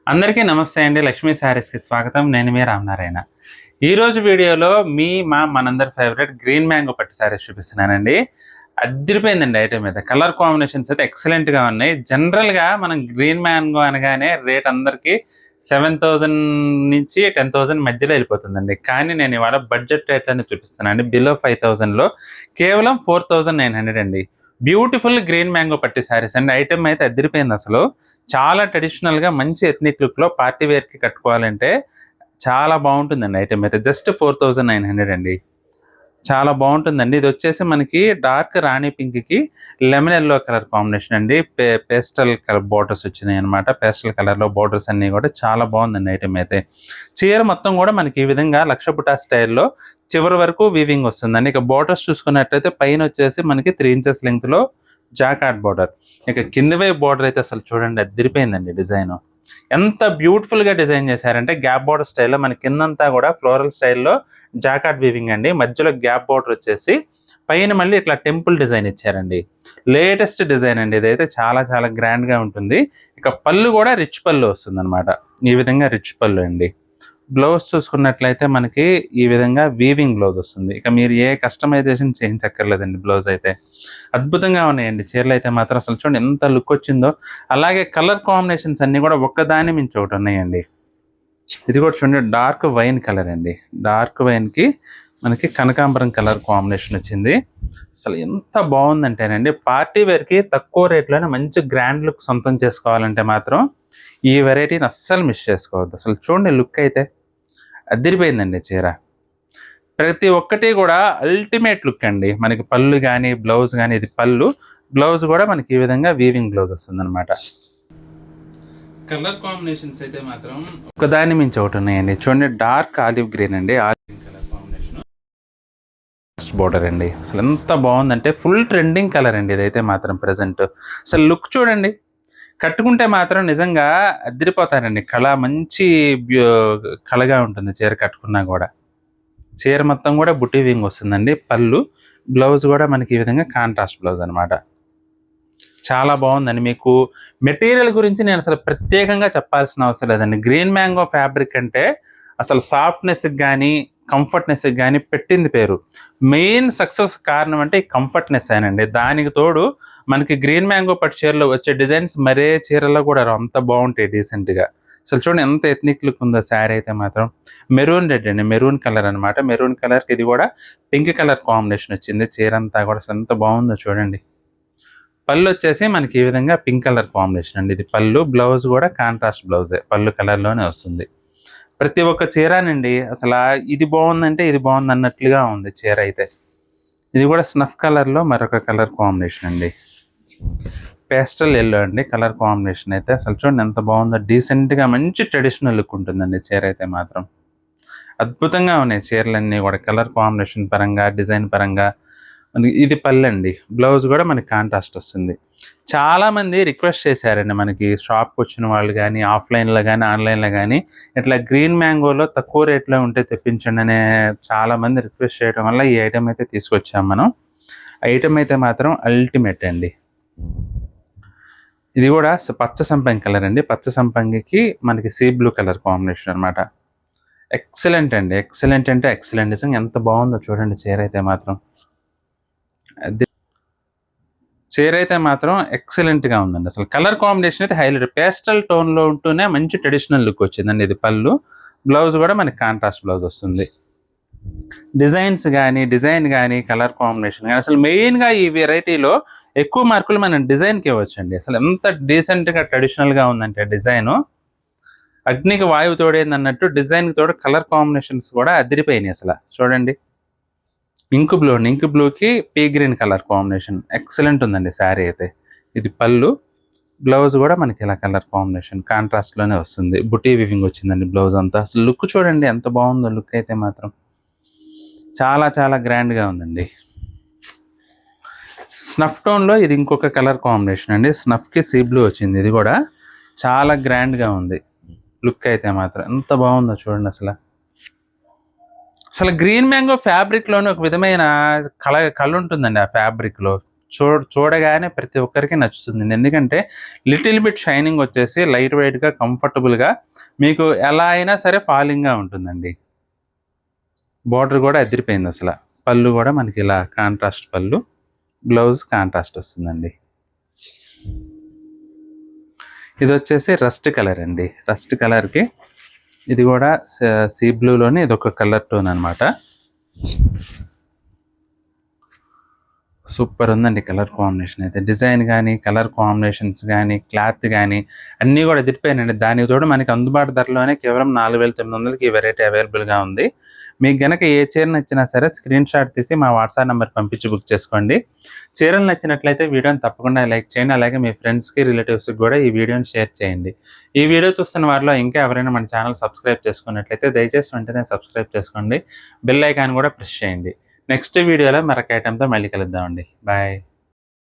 అందరికీ నమస్తే అండి. లక్ష్మీ శారీస్‌కి స్వాగతం. నేను మీ రామనారాయణ. ఈరోజు వీడియోలో మనందరి ఫేవరెట్ గ్రీన్ మ్యాంగో పట్టు శారీస్ చూపిస్తున్నానండి. అద్దిరిపోయిందండి ఐటెమ్ అయితే. కలర్ కాంబినేషన్స్ అయితే ఎక్సలెంట్‌గా ఉన్నాయి. జనరల్‌గా మనం గ్రీన్ మ్యాంగో అనగానే రేట్ అందరికీ 7,000 నుంచి 10,000 మధ్యలో వెళ్ళిపోతుందండి. కానీ నేను ఇవాళ బడ్జెట్ రేట్‌లోనే చూపిస్తున్నానండి. బిలో 5,000లో కేవలం 4,900 అండి. బ్యూటిఫుల్ గ్రీన్ మ్యాంగో పట్టు శారీస్ అండి. ఐటెమ్ అయితే అద్దిరిపోయింది అసలు. చాలా ట్రెడిషనల్‌గా మంచి ఎథ్నిక్ లుక్‌లో పార్టీ వేర్‌కి కట్టుకోవాలంటే చాలా బావుంటుందండి ఐటెమ్ అయితే. జస్ట్ 4,900 అండి. చాలా బావుంటుందండి. ఇదొచ్చేసి మనకి డార్క్ రాణి పింక్‌కి లెమన్ యెల్లో కలర్ కాంబినేషన్ అండి. పేస్టల్ కలర్ బోర్డర్స్ వచ్చినాయన్నమాట. పేస్టల్ కలర్‌లో బోర్డర్స్ అన్నీ కూడా చాలా బావుందండి ఐటెమ్ అయితే. చీర మొత్తం కూడా మనకి ఈ విధంగా లక్ష బుటా స్టైల్‌లో చివరి వరకు వీవింగ్ వస్తుందండి. ఇక బోర్డర్స్ చూసుకున్నట్లయితే పైనొచ్చేసి మనకి 3 ఇంచెస్ లెంగ్త్‌లో జాకార్డ్ బోర్డర్. ఇక కింది వైపు బోర్డర్ అయితే అసలు చూడండి అద్దిరిపోయిందండి డిజైను. ఎంత బ్యూటిఫుల్‌గా డిజైన్ చేశారంటే గ్యాప్ బోర్డర్ స్టైల్‌లో మన కిందంతా కూడా ఫ్లోరల్ స్టైల్‌లో జాకార్డ్ వీవింగ్ అండి. మధ్యలో గ్యాప్ బోర్డర్ వచ్చేసి పైన మళ్ళీ ఇట్లా టెంపుల్ డిజైన్ ఇచ్చారండి. లేటెస్ట్ డిజైన్ అండి ఇదైతే చాలా చాలా గ్రాండ్‌గా ఉంటుంది. ఇక పళ్ళు కూడా రిచ్ పళ్ళు వస్తుందన్నమాట. ఈ విధంగా రిచ్ పళ్ళు అండి. బ్లౌజ్ చూసుకున్నట్లయితే మనకి ఈ విధంగా వీవింగ్ బ్లౌజ్ వస్తుంది. ఇక మీరు ఏ కస్టమైజేషన్ చేయించక్కర్లేదండి బ్లౌజ్ అయితే. అద్భుతంగా ఉన్నాయండి చీరలు అయితే మాత్రం అసలు చూడండి ఎంత లుక్ వచ్చిందో. అలాగే కలర్ కాంబినేషన్స్ అన్నీ కూడా ఒక్కదాని మించి ఒకటి ఉన్నాయండి. ఇది కూడా చూడండి డార్క్ వైన్ కలర్ అండి. డార్క్ వైన్‌కి మనకి కనకాంబరం కలర్ కాంబినేషన్ వచ్చింది. అసలు ఎంత బావుందంటేనండి పార్టీ వేర్‌కి తక్కువ రేట్‌లోనే మంచి గ్రాండ్ లుక్ సొంతం చేసుకోవాలంటే మాత్రం ఈ వెరైటీని అస్సలు మిస్ చేసుకోవద్దు. అసలు చూడండి లుక్ అయితే అదిరిపోయిందండి చీర. ప్రతి ఒక్కటి కూడా అల్టిమేట్ లుక్ అండి. మనకి పళ్ళు గాని, బ్లౌజ్ గాని ఇది పళ్ళు. బ్లౌజ్ కూడా మనకి ఈ విధంగా వీవింగ్ బ్లౌజ్ వస్తుందన్నమాట. కలర్ కాంబినేషన్స్ అయితే మాత్రం ఒకదాని మించి ఒకటి ఉన్నాయండి. చూడండి డార్క్ ఆలివ్ గ్రీన్ అండి. ఆలివ్ కలర్ కాంబినేషన్ బోర్డర్ అండి. అసలు ఎంత బాగుందంటే ఫుల్ ట్రెండింగ్ కలర్ అండి ఇదైతే మాత్రం ప్రెజెంట్. అసలు లుక్ చూడండి. కట్టుకుంటే మాత్రం నిజంగా అదిరిపోతారండి. మంచి కళగా ఉంటుంది చీర కట్టుకున్నా కూడా. చీర మొత్తం కూడా బుట్టి వింగ్ వస్తుందండి. పళ్ళు, బ్లౌజ్ కూడా మనకి ఈ విధంగా కాంట్రాస్ట్ బ్లౌజ్ అనమాట. చాలా బాగుందండి. మీకు మెటీరియల్ గురించి నేను అసలు ప్రత్యేకంగా చెప్పాల్సిన అవసరం లేదండి. గ్రీన్ మ్యాంగో ఫ్యాబ్రిక్ అంటే అసలు సాఫ్ట్నెస్కి కానీ కంఫర్ట్నెస్కి కానీ పెట్టింది పేరు. మెయిన్ సక్సెస్ కారణం అంటే ఈ కంఫర్ట్నెస్ ఏనండి. దానికి తోడు మనకి గ్రీన్ మ్యాంగో పట్టు చీరలో వచ్చే డిజైన్స్ మరే చీరలో కూడా అంత బాగుంటాయి డీసెంట్గా. అసలు చూడండి ఎంత ఎథ్నిక్ లుక్ ఉందో శారీ అయితే మాత్రం. మెరూన్ రెడ్ అండి, మెరూన్ కలర్ అనమాట. మెరూన్ కలర్కి ఇది కూడా పింక్ కలర్ కాంబినేషన్ వచ్చింది. చీర అంతా కూడా అసలు ఎంత బాగుందో చూడండి. పళ్ళు వచ్చేసి మనకి ఈ విధంగా పింక్ కలర్ కాంబినేషన్ అండి. ఇది పళ్ళు, బ్లౌజ్ కూడా కాంట్రాస్ట్ బ్లౌజే పళ్ళు కలర్లోనే వస్తుంది. ప్రతి ఒక్క చీరనండి అసలు ఇది బాగుందంటే ఇది బాగుంది అన్నట్లుగా ఉంది చీర అయితే. ఇది కూడా స్నఫ్ కలర్లో మరొక కలర్ కాంబినేషన్ అండి. పేస్టల్ ఎల్లో అండి కలర్ కాంబినేషన్ అయితే. అసలు చూడండి ఎంత బాగుందో. డీసెంట్గా మంచి ట్రెడిషనల్ లుక్ ఉంటుందండి చీర అయితే మాత్రం. అద్భుతంగా ఉన్నాయి చీరలన్నీ కూడా కలర్ కాంబినేషన్ పరంగా, డిజైన్ పరంగా. ఇది పళ్ళండి. బ్లౌజ్ కూడా మనకి కాంట్రాస్ట్ వస్తుంది. చాలామంది రిక్వెస్ట్ చేశారండి మనకి షాప్కి వచ్చిన వాళ్ళు కానీ, ఆఫ్లైన్లో కానీ, ఆన్లైన్లో కానీ ఇట్లా గ్రీన్ మ్యాంగోలో తక్కువ రేట్లో ఉంటే తెప్పించండి అనే చాలామంది రిక్వెస్ట్ చేయడం వల్ల ఈ ఐటెం అయితే తీసుకొచ్చాం మనం. ఐటెం అయితే మాత్రం అల్టిమేట్ అండి. ఇది కూడా పచ్చ సంపంగి కలర్ అండి. పచ్చ సంపంగికి మనకి సీ బ్లూ కలర్ కాంబినేషన్ అనమాట. ఎక్సలెంట్ అండి. ఎక్సలెంట్ అంటే ఎక్సలెంట్. నిజంగా ఎంత బాగుందో చూడండి చీర అయితే మాత్రం. చీర అయితే మాత్రం ఎక్సలెంట్గా ఉందండి. అసలు కలర్ కాంబినేషన్ అయితే హైలైట్. పేస్టల్ టోన్లో ఉంటూనే మంచి ట్రెడిషనల్ లుక్ వచ్చిందండి. ఇది పళ్ళు, బ్లౌజ్ కూడా మనకి కాంట్రాస్ట్ బ్లౌజ్ వస్తుంది. డిజైన్ కానీ కలర్ కాంబినేషన్ కానీ అసలు మెయిన్గా ఈ వెరైటీలో ఎక్కువ మార్కులు మనం డిజైన్కి ఇవ్వచ్చండి. అసలు ఎంత డీసెంట్గా ట్రెడిషనల్గా ఉందంటే డిజైను అగ్నికి వాయువు తోడేంది అన్నట్టు డిజైన్కి తోడు కలర్ కాంబినేషన్స్ కూడా అదిరిపోయినాయి అసలు. చూడండి ఇంక్ బ్లూకి P green colour combination excellent ఉందండి శారీ అయితే. ఇది పళ్ళు, బ్లౌజ్ కూడా మనకి ఇలా కలర్ కాంబినేషన్ కాంట్రాస్ట్లోనే వస్తుంది. బుటీ వివింగ్ వచ్చిందండి బ్లౌజ్ అంతా. అసలు లుక్ చూడండి ఎంత బాగుందో. లుక్ అయితే మాత్రం చాలా చాలా గ్రాండ్గా ఉందండి. స్నఫ్ టోన్లో ఇది ఇంకొక కలర్ కాంబినేషన్ అండి. స్నఫ్కి సీ బ్లూ వచ్చింది. ఇది కూడా చాలా గ్రాండ్గా ఉంది. లుక్ అయితే మాత్రం ఎంత బాగుందో చూడండి అసలు. అసలు గ్రీన్ మ్యాంగో ఫ్యాబ్రిక్లోనే ఒక విధమైన కళ ఉంటుందండి ఆ ఫ్యాబ్రిక్లో. చూడగానే ప్రతి ఒక్కరికి నచ్చుతుందండి. ఎందుకంటే లిటిల్ బిట్ షైనింగ్ వచ్చేసి లైట్ వెయిట్‌గా, కంఫర్టబుల్‌గా మీకు ఎలా అయినా సరే ఫాలింగ్‌గా ఉంటుందండి. బోర్డర్ కూడా అదిరిపోయింది అసల. పళ్ళు కూడా మనకి ఇలా కాంట్రాస్ట్ పళ్ళు, బ్లౌజ్ కాంట్రాస్ట్ వస్తుందండి. ఇది వచ్చేసి రస్ట్ కలర్ అండి. రస్ట్ కలర్‌కి ఇది కూడా సీ బ్లూలోనే ఇదొక కలర్ టోన్ అనమాట. సూపర్ ఉందండి కలర్ కాంబినేషన్ అయితే. డిజైన్ కానీ, కలర్ కాంబినేషన్స్ కానీ, క్లాత్ కానీ అన్నీ కూడా అదిరిపోయాయండి. దానికి తోడు మనకి అందుబాటు ధరలోనే కేవలం 4,900కి ఈ వెరైటీ అవైలబుల్‌గా ఉంది. మీకు గనక ఏ చీర నచ్చినా సరే స్క్రీన్ షాట్ తీసి మా వాట్సాప్ నెంబర్ పంపించి బుక్ చేసుకోండి. చీరలు నచ్చినట్లయితే వీడియోని తప్పకుండా లైక్ చేయండి. అలాగే మీ ఫ్రెండ్స్‌కి, రిలేటివ్స్‌కి కూడా ఈ వీడియోని షేర్ చేయండి. ఈ వీడియో చూస్తున్న వారిలో ఇంకా ఎవరైనా మన ఛానల్ సబ్స్క్రైబ్ చేసుకున్నట్లయితే దయచేసి వెంటనే సబ్స్క్రైబ్ చేసుకోండి. బెల్ ఐకాన్ కూడా ప్రెస్ చేయండి. నెక్స్ట్ వీడియోలో మరొక ఐటెంతో మళ్ళీ కలుద్దామండి. బాయ్.